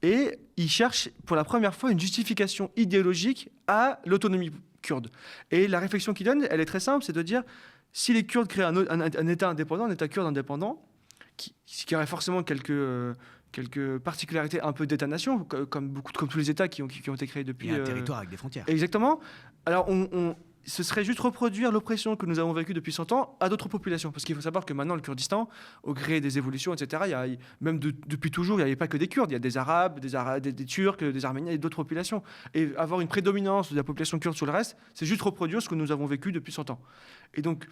Et ils cherchent pour la première fois une justification idéologique à l'autonomie kurde. Et la réflexion qu'ils donnent, elle est très simple, c'est de dire, si les Kurdes créent un État indépendant, un État kurde indépendant, qui aurait forcément quelques particularités un peu d'État-nation, comme tous les États qui ont été créés depuis... Il y a un territoire avec des frontières. Exactement. Alors, ce serait juste reproduire l'oppression que nous avons vécue depuis 100 ans à d'autres populations. Parce qu'il faut savoir que maintenant, le Kurdistan, au gré des évolutions, etc., même depuis toujours, il n'y avait pas que des Kurdes. Il y a des Arabes, des Turcs, des Arméniens et d'autres populations. Et avoir une prédominance de la population kurde sur le reste, c'est juste reproduire ce que nous avons vécu depuis 100 ans. Et donc,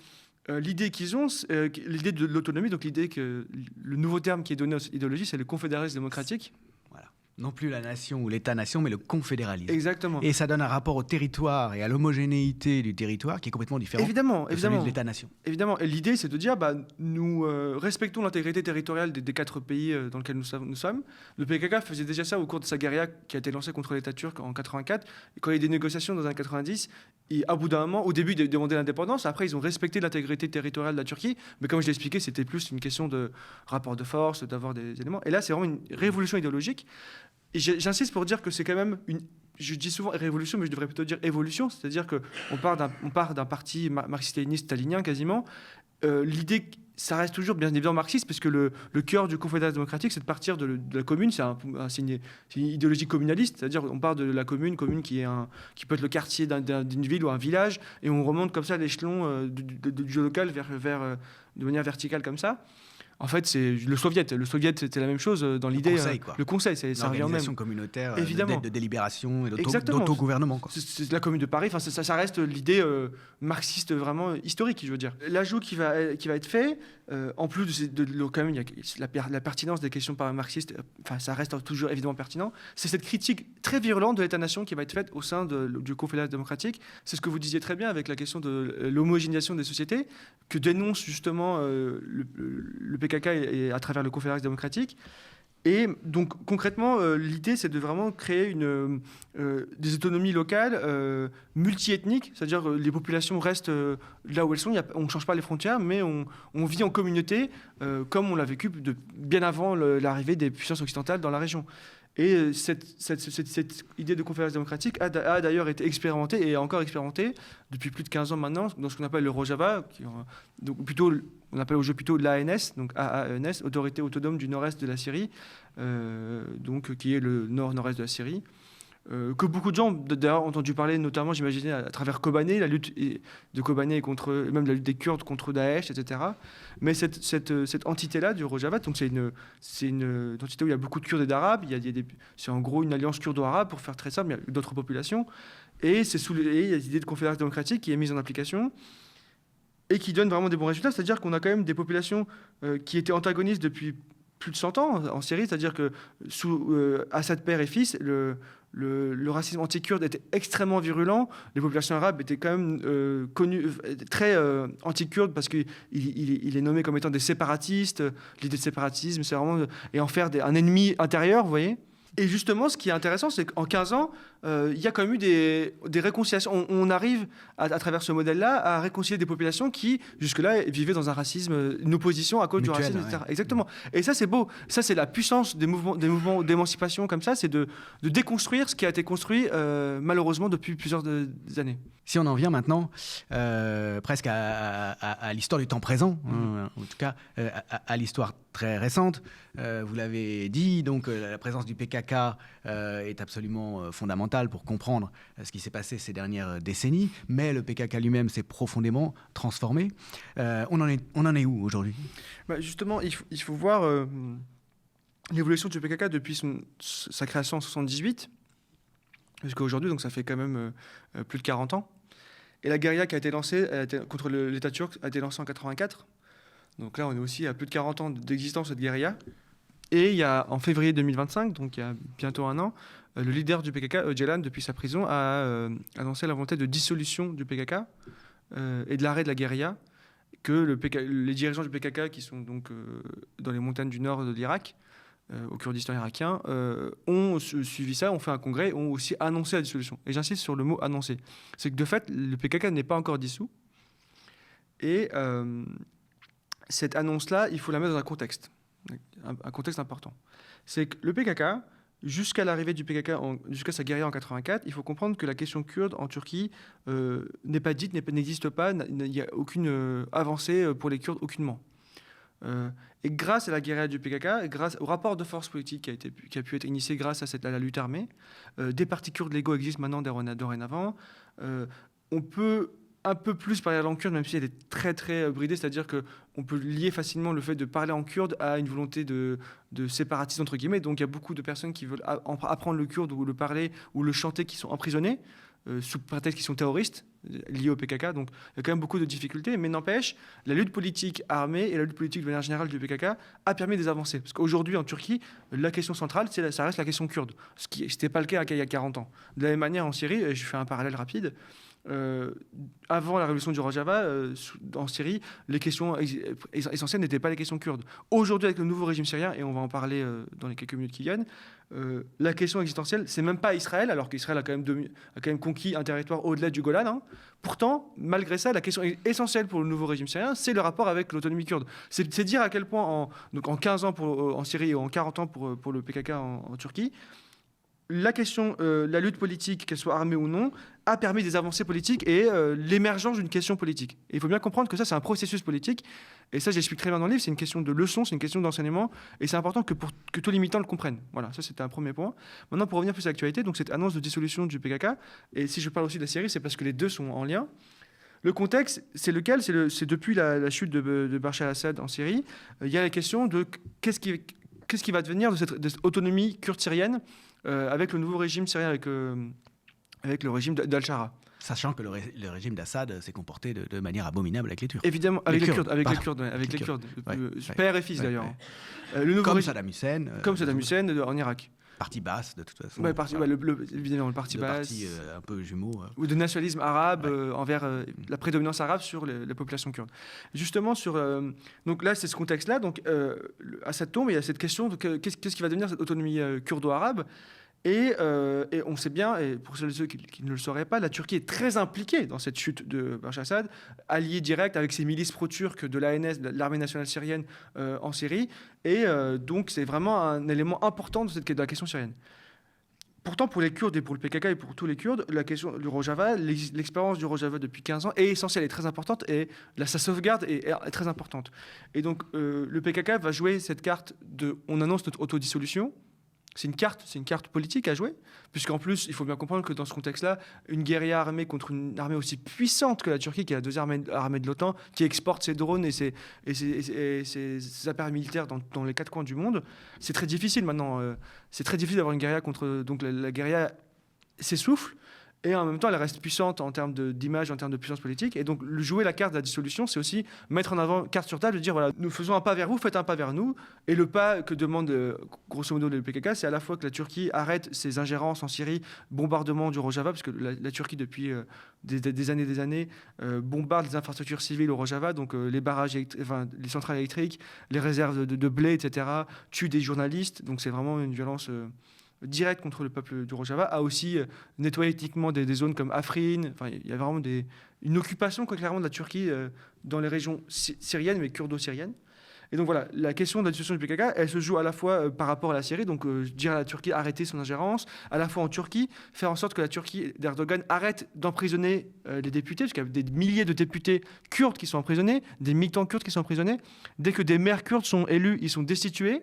l'idée qu'ils ont, l'idée de l'autonomie, donc l'idée que le nouveau terme qui est donné aux idéologies, c'est le confédéralisme démocratique. Voilà. Non plus la nation ou l'État-nation, mais le confédéralisme. Exactement. Et ça donne un rapport au territoire et à l'homogénéité du territoire qui est complètement différent de celui de l'État-nation. Évidemment. Et l'idée, c'est de dire, nous respectons l'intégrité territoriale des 4 pays dans lesquels nous sommes. Le PKK faisait déjà ça au cours de sa guérilla qui a été lancée contre l'État turc en 84. Et quand il y a eu des négociations dans les années 90, à bout d'un moment, au début, ils demandaient l'indépendance. Après, ils ont respecté l'intégrité territoriale de la Turquie. Mais comme je l'ai expliqué, c'était plus une question de rapport de force, d'avoir des éléments. Et là, c'est vraiment une révolution idéologique. Et j'insiste pour dire que c'est quand même je dis souvent révolution, mais je devrais plutôt dire évolution, c'est-à-dire qu'on part d'un parti marxiste-léniniste stalinien quasiment. L'idée, ça reste toujours bien évidemment marxiste, parce que le cœur du confédéralisme démocratique, c'est de partir de la commune, c'est une idéologie communaliste, c'est-à-dire on part de la commune qui peut être le quartier d'une ville ou un village, et on remonte comme ça l'échelon du local de manière verticale comme ça. En fait, c'est le Soviet. Le Soviet, c'était la même chose dans l'idée. Le Conseil, ça revient même. L'organisation communautaire évidemment. De délibération et d'autogouvernement. C'est la commune de Paris. Enfin, ça reste l'idée marxiste vraiment historique, je veux dire. L'ajout qui va être fait, en plus quand même, il y a la pertinence des questions marxistes. Enfin, ça reste toujours évidemment pertinent. C'est cette critique très virulente de l'État-nation qui va être faite au sein du confédéralisme démocratique. C'est ce que vous disiez très bien avec la question de l'homogénéisation des sociétés, que dénonce justement le PKK et à travers le confédéralisme démocratique. Et donc concrètement, l'idée c'est de vraiment créer des autonomies locales multiethniques, c'est-à-dire les populations restent là où elles sont, on ne change pas les frontières, mais on vit en communauté comme on l'a vécu bien avant l'arrivée des puissances occidentales dans la région. Et cette idée de confédéralisme démocratique a d'ailleurs été expérimentée et encore expérimentée depuis plus de 15 ans maintenant dans ce qu'on appelle le Rojava, donc plutôt, on appelle au jeu plutôt l'ANS, donc AANS, Autorité autonome du nord-est de la Syrie, donc qui est le nord-nord-est de la Syrie. Que beaucoup de gens d'ailleurs ont entendu parler, notamment j'imagine à travers Kobané, la lutte de Kobané contre même la lutte des Kurdes contre Daesh, etc. Mais cette entité-là du Rojava, donc c'est une entité où il y a beaucoup de Kurdes et d'Arabes. C'est en gros une alliance kurdo-arabe pour faire très simple. Il y a d'autres populations et il y a l'idée de confédération démocratique qui est mise en application et qui donne vraiment des bons résultats. C'est-à-dire qu'on a quand même des populations qui étaient antagonistes depuis plus de 100 ans en Syrie, c'est-à-dire que sous Assad père et fils, le racisme anti-kurde était extrêmement virulent. Les populations arabes étaient quand même connues, très anti-kurdes parce qu'il est nommé comme étant des séparatistes. L'idée de séparatisme, c'est vraiment et en faire un ennemi intérieur, vous voyez. Et justement, ce qui est intéressant, c'est qu'en 15 ans, il y a quand même eu des réconciliations. On arrive, à travers ce modèle-là, à réconcilier des populations qui, jusque-là, vivaient dans un racisme, une opposition à cause du racisme, etc. Ouais. Exactement. Et ça, c'est beau. Ça, c'est la puissance des mouvements d'émancipation comme ça, c'est de déconstruire ce qui a été construit, malheureusement, depuis plusieurs années. Si on en vient maintenant presque à l'histoire du temps présent, en tout cas à l'histoire très récente, vous l'avez dit, donc la présence du PKK est absolument fondamentale pour comprendre ce qui s'est passé ces dernières décennies, mais le PKK lui-même s'est profondément transformé. On en est où aujourd'hui ? Justement, il faut voir l'évolution du PKK depuis sa création en 1978, jusqu'à aujourd'hui, donc ça fait quand même plus de 40 ans. Et la guérilla qui a été lancée contre l'État turc a été lancée en 1984. Donc là, on est aussi à plus de 40 ans d'existence de cette guérilla. Et il y a, en février 2025, donc il y a bientôt un an, le leader du PKK, Öcalan, depuis sa prison, a annoncé la volonté de dissolution du PKK et de l'arrêt de la guérilla, que les dirigeants du PKK, qui sont donc dans les montagnes du nord de l'Irak, au Kurdistan irakien, ont suivi ça, ont fait un congrès, ont aussi annoncé la dissolution. Et j'insiste sur le mot « annoncé ». C'est que de fait, le PKK n'est pas encore dissous. Et cette annonce-là, il faut la mettre dans un contexte important. C'est que le PKK jusqu'à l'arrivée du PKK, jusqu'à sa guérilla en 84, il faut comprendre que la question kurde en Turquie n'est pas dite, n'existe pas, il n'y a aucune avancée pour les Kurdes, aucunement. Et grâce à la guérilla du PKK, grâce au rapport de force politique qui a pu être initié grâce à la lutte armée, des partis kurdes légaux existent maintenant dorénavant. On peut un peu plus parler la langue kurde, même si elle est très très bridée, c'est-à-dire qu'on peut lier facilement le fait de parler en kurde à une volonté de séparatisme, entre guillemets. Donc il y a beaucoup de personnes qui veulent apprendre le kurde ou le parler ou le chanter qui sont emprisonnées, sous prétexte qu'ils sont terroristes, liés au PKK. Donc il y a quand même beaucoup de difficultés, mais n'empêche, la lutte politique armée et la lutte politique de manière générale du PKK a permis des avancées. Parce qu'aujourd'hui en Turquie, la question centrale, ça reste la question kurde, ce qui n'était pas le cas il y a 40 ans. De la même manière en Syrie, et je fais un parallèle rapide, avant la révolution du Rojava, en Syrie, les questions essentielles n'étaient pas les questions kurdes. Aujourd'hui, avec le nouveau régime syrien, et on va en parler dans les quelques minutes qui viennent, la question existentielle, c'est même pas Israël, alors qu'Israël a quand même conquis un territoire au-delà du Golan. Hein. Pourtant, malgré ça, la question essentielle pour le nouveau régime syrien, c'est le rapport avec l'autonomie kurde. C'est dire à quel point, en 15 ans en Syrie et en 40 ans pour le PKK en Turquie, la question, la lutte politique, qu'elle soit armée ou non, a permis des avancées politiques et l'émergence d'une question politique. Et il faut bien comprendre que ça, c'est un processus politique. Et ça, j'explique très bien dans le livre, c'est une question de leçon, c'est une question d'enseignement. Et c'est important que tous les militants le comprennent. Voilà, ça, c'était un premier point. Maintenant, pour revenir plus à l'actualité, donc cette annonce de dissolution du PKK, et si je parle aussi de la Syrie, c'est parce que les deux sont en lien. Le contexte, c'est lequel ? C'est depuis la chute de Bachar al-Assad en Syrie. Il y a la question de qu'est-ce qui va devenir de cette autonomie kurde syrienne avec le nouveau régime syrien, avec le régime d'Al-Shara. Sachant que le régime d'Assad s'est comporté de manière abominable avec les Turcs. Évidemment, avec les Kurdes. Père et fils d'ailleurs. Comme Saddam Hussein. Comme Saddam Hussein en Irak. Parti basse, de toute façon. Évidemment, le parti basse. Parti un peu jumeau. Ou de nationalisme arabe envers la prédominance arabe sur la population kurde. Justement, donc là, c'est ce contexte-là. Donc, Assad tombe et il y a cette question de qu'est-ce qui va devenir cette autonomie kurdo-arabe. Et on sait bien, et pour ceux qui ne le sauraient pas, la Turquie est très impliquée dans cette chute de Bachar al-Assad, alliée directe avec ses milices pro-turques de l'ANS, l'Armée nationale syrienne, en Syrie. Et donc, c'est vraiment un élément important de la question syrienne. Pourtant, pour les Kurdes et pour le PKK et pour tous les Kurdes, la question du Rojava, l'expérience du Rojava depuis 15 ans est essentielle et très importante, et sa sauvegarde est très importante. Et donc, le PKK va jouer cette carte on annonce notre autodissolution. C'est une carte politique à jouer, puisqu'en plus, il faut bien comprendre que dans ce contexte-là, une guérilla armée contre une armée aussi puissante que la Turquie, qui est la deuxième armée de l'OTAN, qui exporte ses drones et ses appareils militaires dans les quatre coins du monde, c'est très difficile maintenant. C'est très difficile d'avoir une guérilla contre... Donc la guérilla s'essouffle, et en même temps, elle reste puissante en termes d'image, en termes de puissance politique. Et donc, jouer la carte de la dissolution, c'est aussi mettre en avant, carte sur table, de dire, voilà, nous faisons un pas vers vous, faites un pas vers nous. Et le pas que demande, grosso modo, le PKK, c'est à la fois que la Turquie arrête ses ingérences en Syrie, bombardement du Rojava, parce que la Turquie, depuis des années, bombarde les infrastructures civiles au Rojava, donc les barrages, les centrales électriques, les réserves de blé, etc., tue des journalistes. Donc, c'est vraiment une violence... direct contre le peuple du Rojava, a aussi nettoyé ethniquement des zones comme Afrin. Enfin, il y a vraiment une occupation clairement de la Turquie dans les régions syriennes, mais kurdo-syriennes. Et donc voilà, la question de la situation du PKK, elle se joue à la fois par rapport à la Syrie, donc dire à la Turquie arrêter son ingérence, à la fois en Turquie, faire en sorte que la Turquie d'Erdogan arrête d'emprisonner les députés, parce qu'il y a des milliers de députés kurdes qui sont emprisonnés, des militants kurdes qui sont emprisonnés. Dès que des maires kurdes sont élus, ils sont destitués.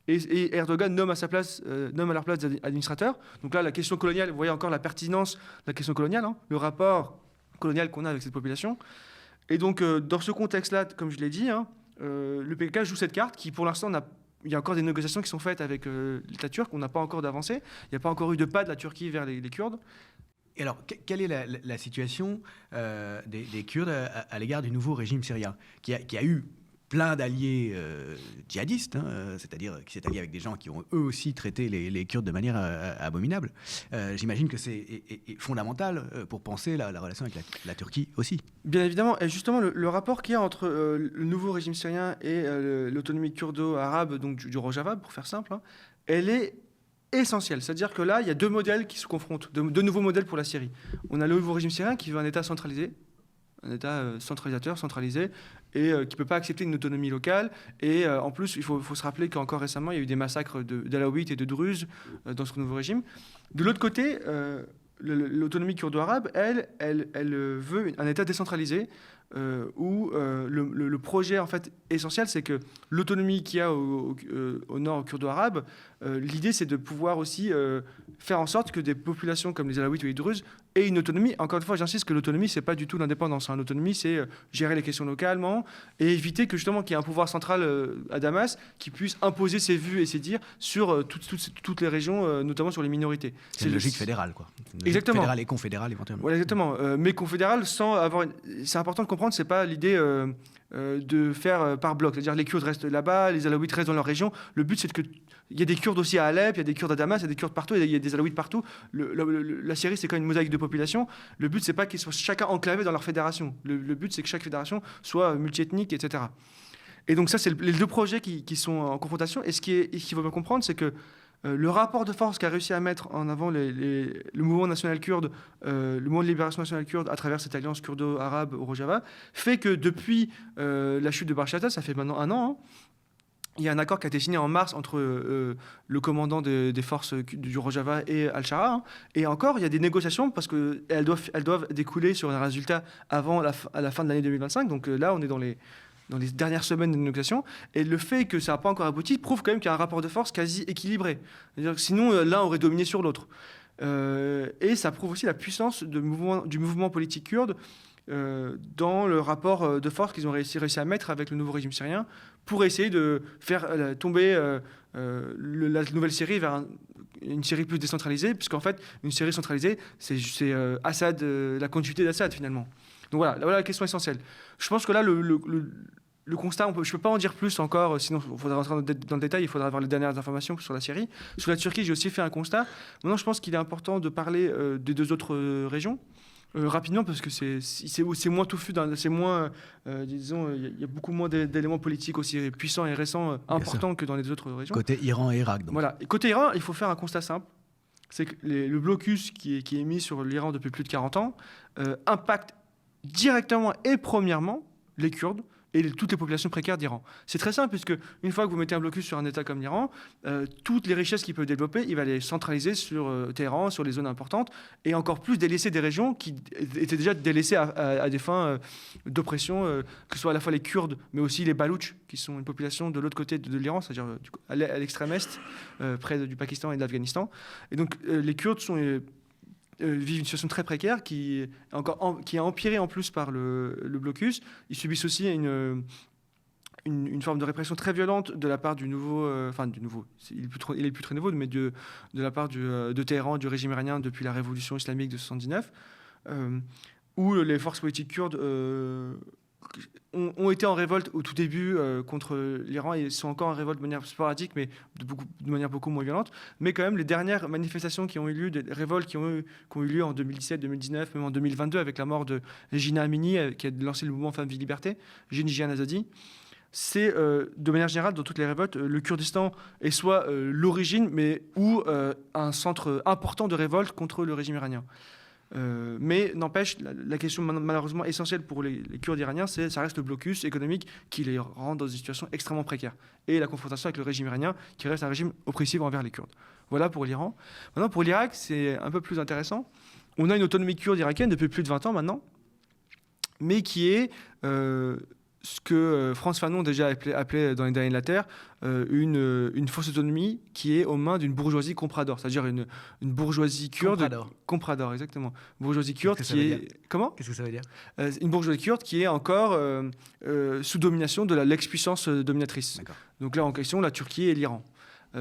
Et Erdogan nomme à leur place des administrateurs. Donc là, la question coloniale, vous voyez encore la pertinence de la question coloniale, hein, le rapport colonial qu'on a avec cette population. Et donc, dans ce contexte-là, comme je l'ai dit, hein, le PKK joue cette carte qui, pour l'instant, il y a encore des négociations qui sont faites avec l'État turc. On n'a pas encore d'avancée. Il n'y a pas encore eu de pas de la Turquie vers les Kurdes. Et alors, quelle est la situation des Kurdes à l'égard du nouveau régime syrien qui a eu plein d'alliés djihadistes, hein, c'est-à-dire qui s'est allié avec des gens qui ont eux aussi traité les Kurdes de manière abominable. J'imagine que c'est fondamental pour penser la relation avec la Turquie aussi. Bien évidemment, et justement le rapport qu'il y a entre le nouveau régime syrien et l'autonomie kurdo-arabe, donc du Rojava, pour faire simple, hein, elle est essentielle. C'est-à-dire que là, il y a deux modèles qui se confrontent, deux nouveaux modèles pour la Syrie. On a le nouveau régime syrien qui veut un État centralisé, un État centralisateur, centralisé, et qui ne peut pas accepter une autonomie locale. Et en plus, il faut se rappeler qu'encore récemment, il y a eu des massacres d'Alaouites et de Druzes dans ce nouveau régime. De l'autre côté, l'autonomie kurdo-arabe, elle veut un État décentralisé, où le projet en fait essentiel, c'est que l'autonomie qu'il y a au nord kurdo-arabe, l'idée c'est de pouvoir aussi faire en sorte que des populations comme les Alaouites ou les Druzes aient une autonomie. Encore une fois, j'insiste que l'autonomie, c'est pas du tout l'indépendance. L'autonomie, c'est gérer les questions localement et éviter que justement qu'il y ait un pouvoir central à Damas qui puisse imposer ses vues et ses dires sur toutes les régions, notamment sur les minorités. C'est une logique fédérale, quoi. Une logique Exactement. Fédérale et confédérale, éventuellement. Voilà, exactement. Mais confédérale sans avoir... C'est important de comprendre, c'est pas l'idée de faire par bloc. C'est-à-dire les Kurdes restent là-bas, les Alaouites restent dans leur région. Le but, c'est que... Il y a des Kurdes aussi à Alep, il y a des Kurdes à Damas, il y a des Kurdes partout, il y a des Alaouites partout. La Syrie, c'est quand même une mosaïque de population. Le but, c'est pas qu'ils soient chacun enclavés dans leur fédération. Le but, c'est que chaque fédération soit multiethnique, etc. Et donc ça, c'est les deux projets qui sont en confrontation. Et ce qu'il faut bien comprendre, c'est que le rapport de force qu'a réussi à mettre en avant le mouvement national kurde, le mouvement de libération nationale kurde à travers cette alliance kurdo-arabe au Rojava, fait que depuis la chute de Bachar el-Assad, ça fait maintenant 1 an, il y a un accord qui a été signé en mars entre le commandant des forces du Rojava et Al-Shara. Et encore, il y a des négociations parce qu'elles doivent découler sur un résultat à la fin de l'année 2025. Donc là, on est dans les dernières semaines de négociations. Et le fait que ça n'a pas encore abouti prouve quand même qu'il y a un rapport de force quasi équilibré. C'est-à-dire que sinon, l'un aurait dominé sur l'autre. Et ça prouve aussi la puissance du mouvement politique kurde dans le rapport de force qu'ils ont réussi à mettre avec le nouveau régime syrien pour essayer de faire tomber la nouvelle Syrie vers une Syrie plus décentralisée, puisqu'en fait, une Syrie centralisée, c'est Assad, la continuité d'Assad, finalement. Donc voilà la question essentielle. Je pense que là, le constat, je ne peux pas en dire plus encore, sinon il faudra rentrer dans le détail, il faudra avoir les dernières informations sur la Syrie. Sur la Turquie, j'ai aussi fait un constat. Maintenant, je pense qu'il est important de parler des deux autres régions. Rapidement, parce que c'est moins touffu, c'est moins, disons, il y a beaucoup moins d'éléments politiques aussi puissants et récents, importants que dans les autres régions. Côté Iran et Irak, donc. Voilà. Et côté Iran, il faut faire un constat simple, c'est que le blocus qui est mis sur l'Iran depuis plus de 40 ans impacte directement et premièrement les Kurdes et toutes les populations précaires d'Iran. C'est très simple, puisque une fois que vous mettez un blocus sur un État comme l'Iran, toutes les richesses qu'il peut développer, il va les centraliser sur Téhéran, sur les zones importantes, et encore plus délaisser des régions qui étaient déjà délaissées à des fins d'oppression, que ce soit à la fois les Kurdes, mais aussi les Baloutches, qui sont une population de l'autre côté de l'Iran, c'est-à-dire à l'extrême est, près du Pakistan et de l'Afghanistan. Et donc les Kurdes vivent une situation très précaire qui est empirée en plus par le blocus. Ils subissent aussi une forme de répression très violente de la part du nouveau, il est plus très nouveau, mais de la part de Téhéran, du régime iranien depuis la révolution islamique de 79, où les forces politiques kurdes ont été en révolte au tout début contre l'Iran et sont encore en révolte de manière sporadique, mais de manière beaucoup moins violente. Mais quand même, les dernières manifestations qui ont eu lieu, des révoltes qui ont eu lieu en 2017, 2019, même en 2022, avec la mort de Gina Amini, qui a lancé le mouvement Femmes, Vie, Liberté, Jihan Azadi, c'est de manière générale, dans toutes les révoltes, le Kurdistan est soit l'origine, ou un centre important de révolte contre le régime iranien. Mais n'empêche, la question malheureusement essentielle pour les Kurdes iraniens, ça reste le blocus économique qui les rend dans une situation extrêmement précaire. Et la confrontation avec le régime iranien, qui reste un régime oppressif envers les Kurdes. Voilà pour l'Iran. Maintenant, pour l'Irak, c'est un peu plus intéressant. On a une autonomie kurde irakienne depuis plus de 20 ans maintenant, mais qui est ce que Frantz Fanon déjà appelait dans Les Derniers de la Terre une fausse autonomie qui est aux mains d'une bourgeoisie comprador, c'est-à-dire une bourgeoisie kurde. Comprador, exactement. Bourgeoisie kurde qui est... Comment ? Qu'est-ce que ça veut dire ? Une bourgeoisie kurde qui est encore sous domination de l'ex-puissance dominatrice. D'accord. Donc là, en question, la Turquie et l'Iran.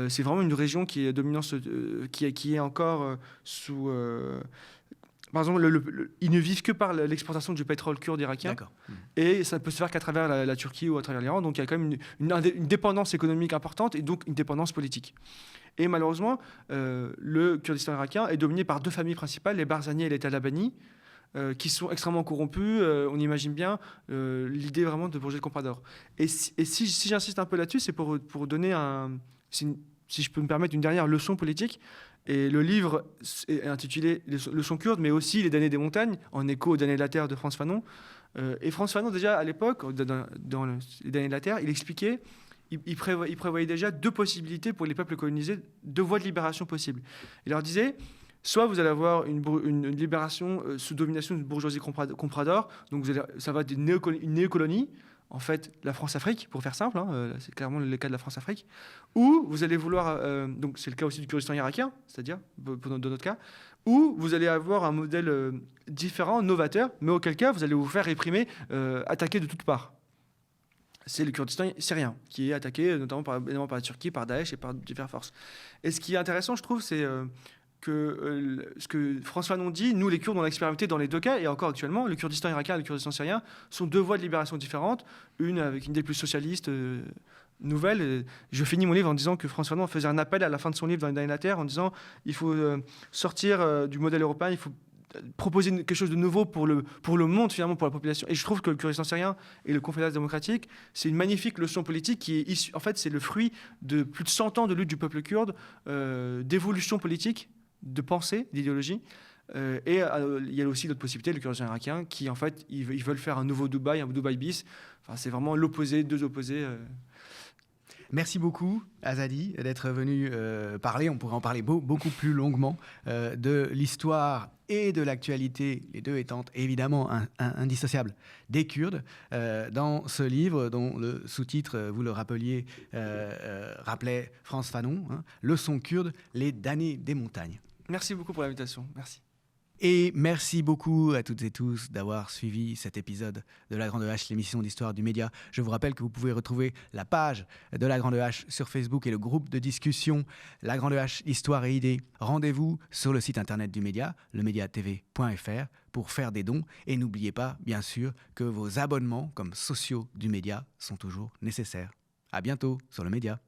C'est vraiment une région qui est dominante, qui est encore sous... Par exemple, ils ne vivent que par l'exportation du pétrole kurde irakien. D'accord. Et ça peut se faire qu'à travers la Turquie ou à travers l'Iran. Donc il y a quand même une dépendance économique importante et donc une dépendance politique. Et malheureusement, le Kurdistan irakien est dominé par deux familles principales, les Barzani et les Talabani, qui sont extrêmement corrompus. On imagine bien l'idée vraiment de bourgeoisie comprador. Et si j'insiste un peu là-dessus, c'est pour donner si je peux me permettre, une dernière leçon politique. Et le livre est intitulé « Leçons kurdes », mais aussi « Les damnés des montagnes », en écho aux damnés de la terre de Frantz Fanon. Et Frantz Fanon, déjà à l'époque, dans les derniers de la Terre, il expliquait, il prévoyait déjà deux possibilités pour les peuples colonisés, deux voies de libération possibles. Il leur disait, soit vous allez avoir une libération sous domination d'une bourgeoisie comprador, donc ça va être une néocolonie, en fait, la France-Afrique, pour faire simple, hein, c'est clairement le cas de la France-Afrique, ou vous allez vouloir, donc c'est le cas aussi du Kurdistan irakien, c'est-à-dire, dans notre cas, ou vous allez avoir un modèle différent, novateur, mais auquel cas vous allez vous faire réprimer, attaquer de toutes parts. C'est le Kurdistan syrien, qui est attaqué notamment par la Turquie, par Daesh et par diverses forces. Et ce qui est intéressant, je trouve, c'est ce que Frantz Fanon dit, nous les Kurdes on a expérimenté dans les deux cas, et encore actuellement, le Kurdistan irakien et le Kurdistan syrien sont deux voies de libération différentes, une avec une idée plus socialiste, nouvelle. Je finis mon livre en disant que Frantz Fanon faisait un appel à la fin de son livre dans les derniers de la Terre, en disant il faut sortir du modèle européen, il faut proposer quelque chose de nouveau pour le monde, finalement, pour la population. Et je trouve que le Kurdistan syrien et le Confédérat démocratique, c'est une magnifique leçon politique qui est issue, en fait, c'est le fruit de plus de 100 ans de lutte du peuple kurde, d'évolution politique, de pensée, d'idéologie. Et il y a aussi l'autre possibilité, le Kurdistan irakien, qui, en fait, ils veulent faire un nouveau Dubaï, un Dubaï bis. Enfin, c'est vraiment l'opposé, deux opposés. Merci beaucoup, Azadi, d'être venu parler. On pourrait en parler beaucoup plus longuement de l'histoire et de l'actualité, les deux étant évidemment indissociables, des Kurdes, dans ce livre dont le sous-titre, vous le rappeliez, rappelait Frantz Fanon, hein, Leçons kurdes, les damnés des montagnes. Merci beaucoup pour l'invitation. Merci. Et merci beaucoup à toutes et tous d'avoir suivi cet épisode de La Grande Hache, l'émission d'histoire du média. Je vous rappelle que vous pouvez retrouver la page de La Grande Hache sur Facebook et le groupe de discussion La Grande Hache, histoire et idées. Rendez-vous sur le site internet du média, lemediatv.fr, pour faire des dons. Et n'oubliez pas, bien sûr, que vos abonnements comme sociaux du média sont toujours nécessaires. À bientôt sur le média.